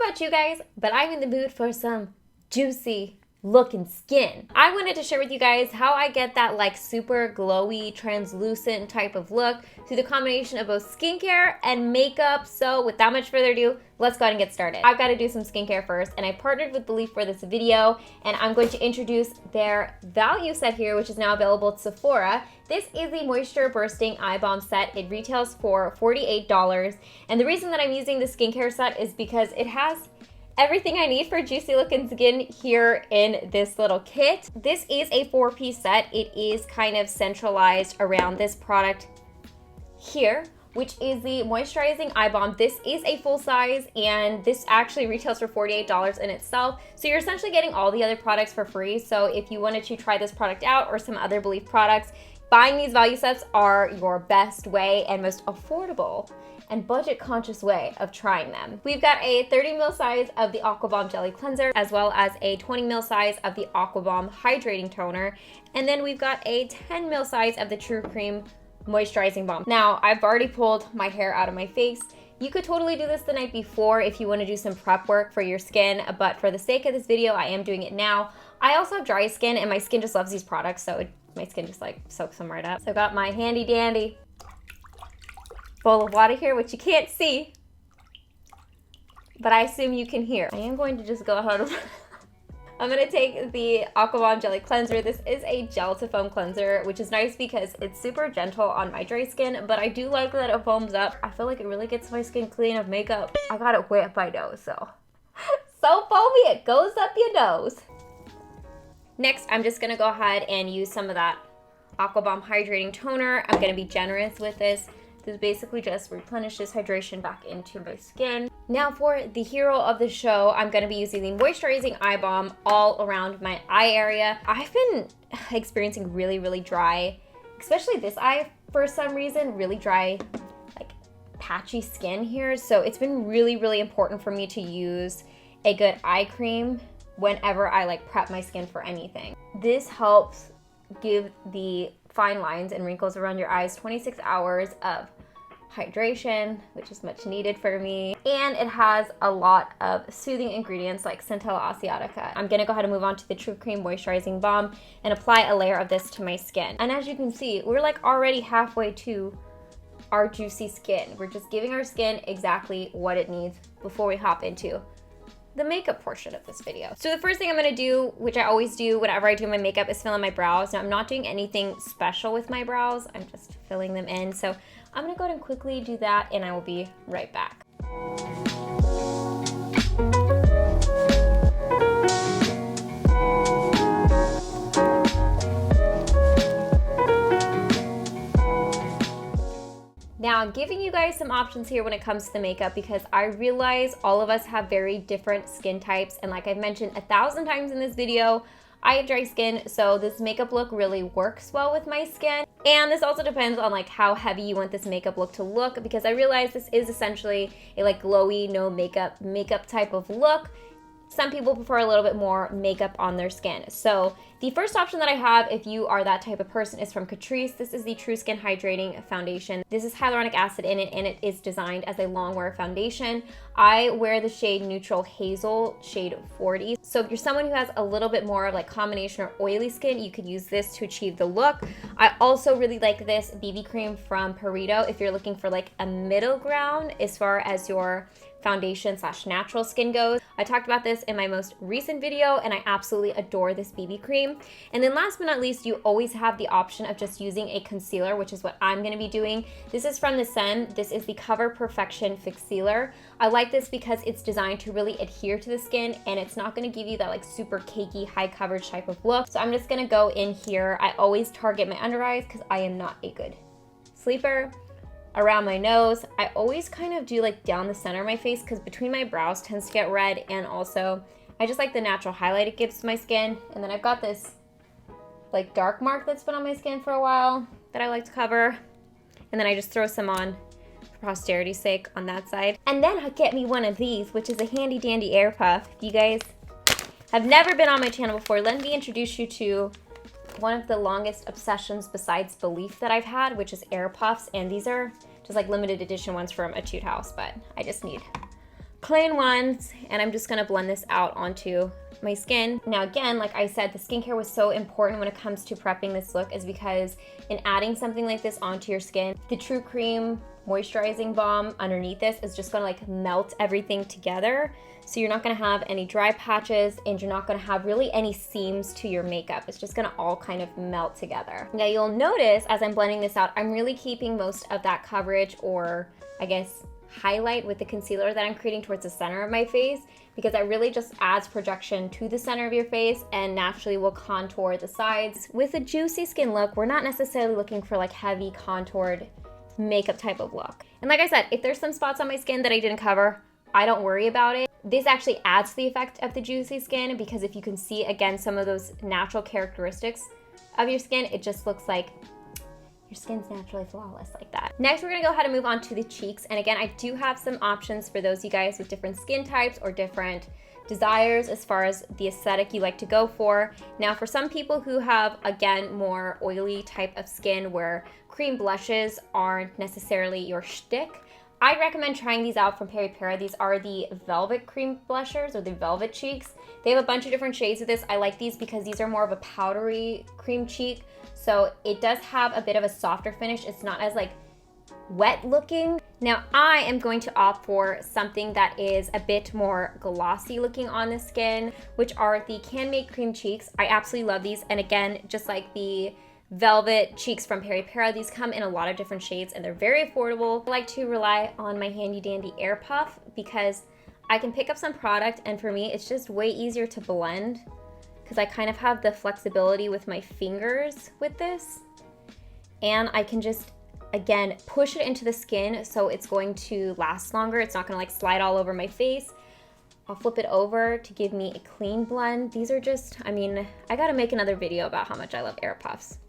about you guys, but I'm in the mood for some juicy looking skin. I wanted to share with you guys how I get that like super glowy, translucent type of look through the combination of both skincare and makeup. So without much further ado, let's go ahead and get started. I've got to do some skincare first, and I partnered with Belif for this video, and I'm going to introduce their value set here, which is now available at Sephora. This is the Moisture Bursting Eye Balm set. It retails for $48, and the reason that I'm using the skincare set is because it has everything I need for juicy looking skin here in this little kit. This is a 4-piece set. It is kind of centralized around this product here, which is the Moisturizing Eye Balm. This is a full size, and this actually retails for $48 in itself. So you're essentially getting all the other products for free. So if you wanted to try this product out or some other Belif products, buying these value sets are your best way and most affordable and budget-conscious way of trying them. We've got a 30 ml size of the Aqua Balm Jelly Cleanser, as well as a 20 ml size of the Aqua Balm Hydrating Toner, and then we've got a 10 ml size of the True Cream Moisturizing Balm. Now, I've already pulled my hair out of my face. You could totally do this the night before if you want to do some prep work for your skin, but for the sake of this video, I am doing it now. I also have dry skin, and my skin just loves these products, so my skin just like soaks them right up. So I've got my handy dandy bowl of water here, which you can't see, but I assume you can hear. I am going to just go ahead and I'm going to take the Aqua Balm Jelly Cleanser. This is a gel to foam cleanser, which is nice because it's super gentle on my dry skin, but I do like that it foams up. I feel like it really gets my skin clean of makeup. I got it way up my nose, so foamy it goes up your nose. Next, I'm just going to go ahead and use some of that Aqua Balm Hydrating Toner. I'm going to be generous with this. This basically just replenishes hydration back into my skin. Now for the hero of the show, I'm going to be using the Moisturizing Eye Balm all around my eye area. I've been experiencing really dry, especially this eye for some reason, really dry, like patchy skin here. So it's been really important for me to use a good eye cream whenever I like prep my skin for anything. This helps give the fine lines and wrinkles around your eyes 26 hours of hydration, which is much needed for me. And it has a lot of soothing ingredients like Centella Asiatica. I'm gonna go ahead and move on to the True Cream Moisturizing Balm and apply a layer of this to my skin. And as you can see, we're like already halfway to our juicy skin. We're just giving our skin exactly what it needs before we hop into the makeup portion of this video. So the first thing I'm gonna do, which I always do whenever I do my makeup, is fill in my brows. Now I'm not doing anything special with my brows, I'm just filling them in. So I'm gonna go ahead and quickly do that, and I will be right back. Now, I'm giving you guys some options here when it comes to the makeup because I realize all of us have very different skin types, and like I've mentioned 1,000 times in this video, I have dry skin, so this makeup look really works well with my skin. And this also depends on like how heavy you want this makeup look to look, because I realize this is essentially a like glowy, no makeup type of look. Some people prefer a little bit more makeup on their skin. So the first option that I have, if you are that type of person, is from Catrice. This is the True Skin Hydrating Foundation. This is hyaluronic acid in it, and it is designed as a long wear foundation. I wear the shade Neutral Hazel, shade 40. So if you're someone who has a little bit more of like combination or oily skin, you could use this to achieve the look. I also really like this BB cream from Perito if you're looking for like a middle ground as far as your foundation / natural skin goes. I talked about this in my most recent video, and I absolutely adore this BB cream. And then last but not least, you always have the option of just using a concealer, which is what I'm going to be doing. This is from the Sen. This is the Cover Perfection Fixealer. I like this because it's designed to really adhere to the skin, and it's not going to give you that like super cakey, high coverage type of look. So I'm just going to go in here. I always target my under eyes because I am not a good sleeper. Around my nose, I always kind of do like down the center of my face because between my brows tends to get red, and also I just like the natural highlight it gives to my skin. And then I've got this like dark mark that's been on my skin for a while that I like to cover, and then I just throw some on for posterity's sake on that side. And then I get me one of these, which is a handy dandy air puff. If you guys have never been on my channel before, let me introduce you to one of the longest obsessions besides Belif that I've had, which is air puffs. And these are just like limited edition ones from Etude House, but I just need plain ones, and I'm just gonna blend this out onto my skin. Now again, like I said, the skincare was so important when it comes to prepping this look is because in adding something like this onto your skin, the True Cream moisturizing balm underneath this is just gonna like melt everything together. So you're not gonna have any dry patches and you're not gonna have really any seams to your makeup. It's just gonna all kind of melt together. Now you'll notice as I'm blending this out, I'm really keeping most of that coverage, or I guess highlight, with the concealer that I'm creating towards the center of my face, because that really just adds projection to the center of your face and naturally will contour the sides. With a juicy skin look, we're not necessarily looking for like heavy contoured makeup type of look. And like I said, if there's some spots on my skin that I didn't cover, I don't worry about it. This actually adds to the effect of the juicy skin, because if you can see again some of those natural characteristics of your skin, it just looks like your skin's naturally flawless like that. Next, we're gonna go ahead and move on to the cheeks. And again, I do have some options for those of you guys with different skin types or different desires as far as the aesthetic you like to go for. Now, for some people who have, again, more oily type of skin where cream blushes aren't necessarily your shtick, I recommend trying these out from Peripera. These are the Velvet Cream Blushers, or the Velvet Cheeks. They have a bunch of different shades of this. I like these because these are more of a powdery cream cheek. So it does have a bit of a softer finish. It's not as like wet looking. Now I am going to opt for something that is a bit more glossy looking on the skin, which are the Can-Make Cream Cheeks. I absolutely love these. And again, just like the Velvet Cheeks from Peripera, these come in a lot of different shades and they're very affordable. I like to rely on my handy dandy air puff because I can pick up some product, and for me it's just way easier to blend because I kind of have the flexibility with my fingers with this, and I can just again push it into the skin so it's going to last longer. It's not gonna like slide all over my face. I'll flip it over to give me a clean blend. These are just, I mean, I gotta make another video about how much I love air puffs,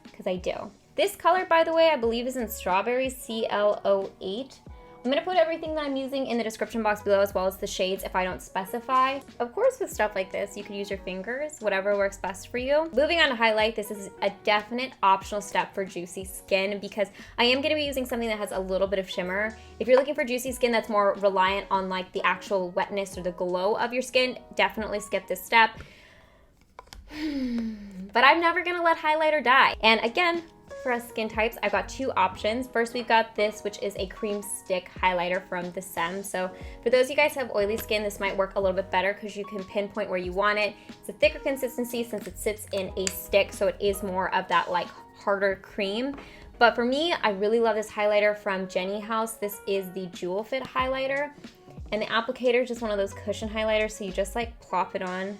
because I do. This color, by the way, I believe is in Strawberry, CL08. I'm gonna put everything that I'm using in the description box below, as well as the shades if I don't specify. Of course, with stuff like this, you could use your fingers, whatever works best for you. Moving on to highlight, this is a definite optional step for juicy skin because I am gonna be using something that has a little bit of shimmer. If you're looking for juicy skin that's more reliant on like the actual wetness or the glow of your skin, definitely skip this step. But I'm never gonna let highlighter die. And again, for us skin types, I've got two options. First, we've got this, which is a cream stick highlighter from the Sem. So for those of you guys who have oily skin, this might work a little bit better because you can pinpoint where you want it. It's a thicker consistency since it sits in a stick, so it is more of that like harder cream. But for me, I really love this highlighter from Jenny House. This is the Jewel Fit highlighter. And the applicator is just one of those cushion highlighters, so you just like plop it on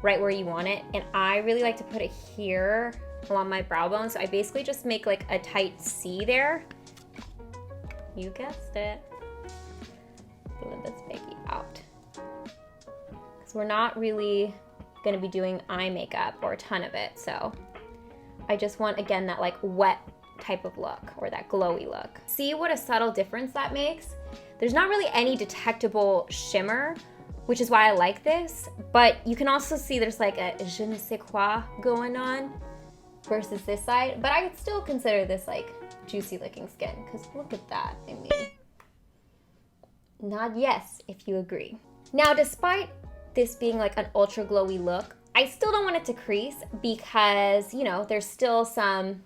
right where you want it. And I really like to put it here along my brow bone. So I basically just make like a tight C there. You guessed it. Blend this baby out. Because we're not really gonna be doing eye makeup or a ton of it. So I just want, again, that like wet type of look or that glowy look. See what a subtle difference that makes? There's not really any detectable shimmer, which is why I like this, but you can also see there's like a je ne sais quoi going on versus this side, but I would still consider this like juicy looking skin, because look at that. I mean, nod yes if you agree. Now, despite this being like an ultra glowy look, I still don't want it to crease because, you know, there's still some,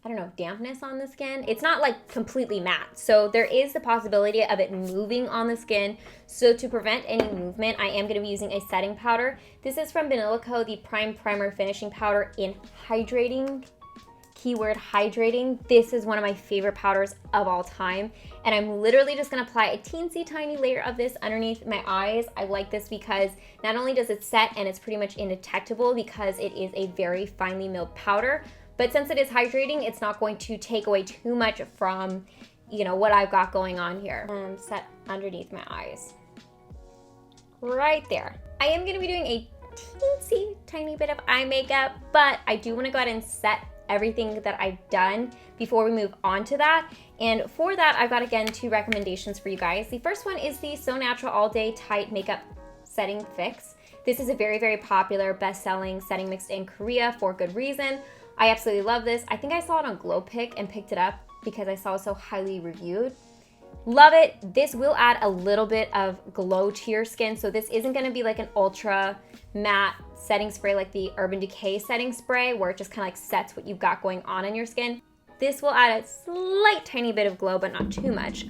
I don't know, dampness on the skin. It's not like completely matte. So there is the possibility of it moving on the skin. So to prevent any movement, I am gonna be using a setting powder. This is from Vanilla Co, the Prime Primer Finishing Powder in Hydrating. Keyword hydrating. This is one of my favorite powders of all time. And I'm literally just gonna apply a teensy tiny layer of this underneath my eyes. I like this because not only does it set and it's pretty much indetectable because it is a very finely milled powder, but since it is hydrating, it's not going to take away too much from, you know, what I've got going on here. And set underneath my eyes. Right there. I am gonna be doing a teensy tiny bit of eye makeup, but I do wanna go ahead and set everything that I've done before we move on to that. And for that, I've got, again, two recommendations for you guys. The first one is the So Natural All Day Tight Makeup Setting Fix. This is a very, very popular best-selling setting mix in Korea for good reason. I absolutely love this. I think I saw it on Glow Pick and picked it up because I saw it so highly reviewed. Love it. This will add a little bit of glow to your skin. So this isn't gonna be like an ultra matte setting spray like the Urban Decay setting spray where it just kind of like sets what you've got going on in your skin. This will add a slight tiny bit of glow, but not too much.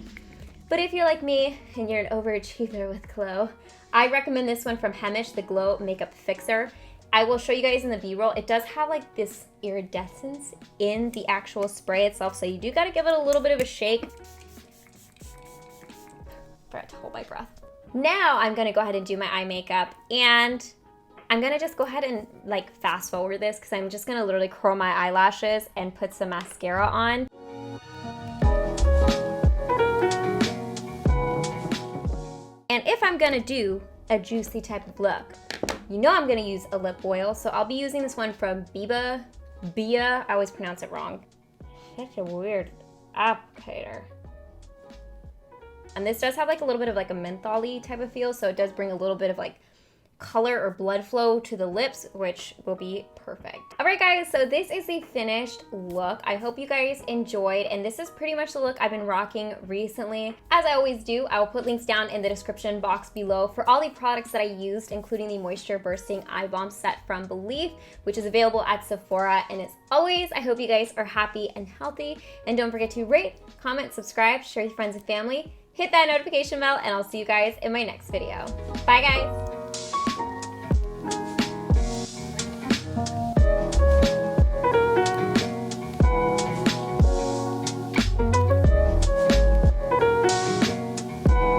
But if you're like me and you're an overachiever with glow, I recommend this one from Hemish, the Glow Makeup Fixer. I will show you guys in the B-roll. It does have like this iridescence in the actual spray itself, so you do gotta give it a little bit of a shake. Forgot to hold my breath. Now I'm gonna go ahead and do my eye makeup, and I'm gonna just go ahead and like fast forward this because I'm just gonna literally curl my eyelashes and put some mascara on. And if I'm gonna do a juicy type of look, you know I'm gonna use a lip oil, so I'll be using this one from Bia, I always pronounce it wrong. Such a weird applicator. And this does have like a little bit of like a menthol-y type of feel, so it does bring a little bit of like color or blood flow to the lips, which will be perfect. All right guys, so this is the finished look. I hope you guys enjoyed, and this is pretty much the look I've been rocking recently. As I always do, I will put links down in the description box below for all the products that I used, including the Moisture Bursting Eye Balm set from Belif, which is available at Sephora. And as always, I hope you guys are happy and healthy, and don't forget to rate, comment, subscribe, share with your friends and family, hit that notification bell, and I'll see you guys in my next video. Bye guys.